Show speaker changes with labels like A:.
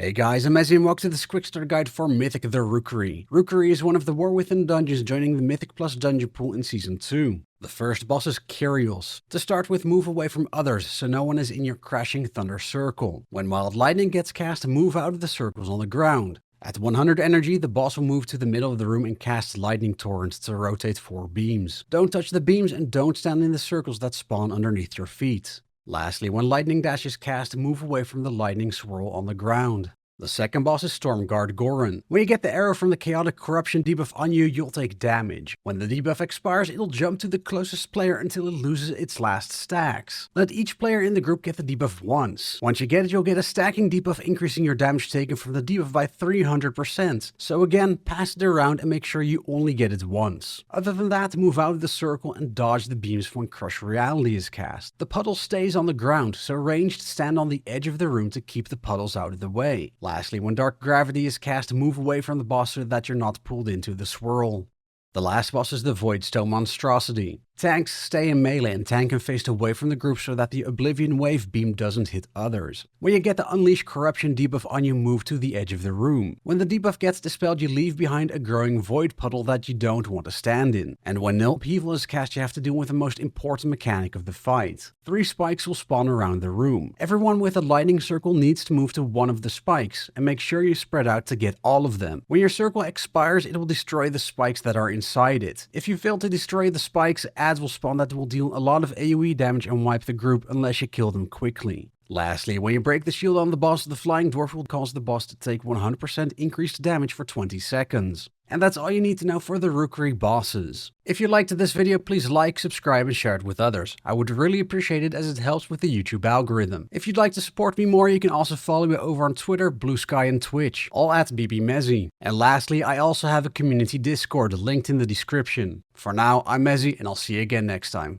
A: Hey guys, I'm Ezzy and welcome to this quick start guide for Mythic The Rookery. Rookery is one of the War Within dungeons joining the Mythic Plus dungeon pool in Season 2. The first boss is Kyrioss. To start with, move away from others so no one is in your crashing thunder circle. When wild lightning gets cast, move out of the circles on the ground. At 100 energy, the boss will move to the middle of the room and cast lightning torrents to rotate 4 beams. Don't touch the beams and don't stand in the circles that spawn underneath your feet. Lastly, when lightning dash is cast, move away from the lightning swirl on the ground. The second boss is Stormguard Gorren. When you get the arrow from the chaotic corruption debuff on you, you'll take damage. When the debuff expires, it'll jump to the closest player until it loses its last stacks. Let each player in the group get the debuff once. Once you get it, you'll get a stacking debuff increasing your damage taken from the debuff by 300%. So again, pass it around and make sure you only get it once. Other than that, move out of the circle and dodge the beams when Crush Reality is cast. The puddle stays on the ground, so ranged stand on the edge of the room to keep the puddles out of the way. Lastly, when Dark Gravity is cast, move away from the boss so that you're not pulled into the swirl. The last boss is the Voidstone Monstrosity. Tanks stay in melee and tank and face away from the group so that the Oblivion Wave beam doesn't hit others. When you get the Unleash Corruption debuff on you, move to the edge of the room. When the debuff gets dispelled, you leave behind a growing void puddle that you don't want to stand in. And when no upheaval is cast, you have to deal with the most important mechanic of the fight. 3 spikes will spawn around the room. Everyone with a lightning circle needs to move to one of the spikes, and make sure you spread out to get all of them. When your circle expires, it will destroy the spikes that are inside it. If you fail to destroy the spikes, ads will spawn that will deal a lot of AoE damage and wipe the group unless you kill them quickly. Lastly, when you break the shield on the boss, the Flying Dwarf will cause the boss to take 100% increased damage for 20 seconds. And that's all you need to know for the Rookery bosses. If you liked this video, please like, subscribe, and share it with others. I would really appreciate it as it helps with the YouTube algorithm. If you'd like to support me more, you can also follow me over on Twitter, Blue Sky, and Twitch, all at BBMezzy. And lastly, I also have a community Discord linked in the description. For now, I'm Mezzy, and I'll see you again next time.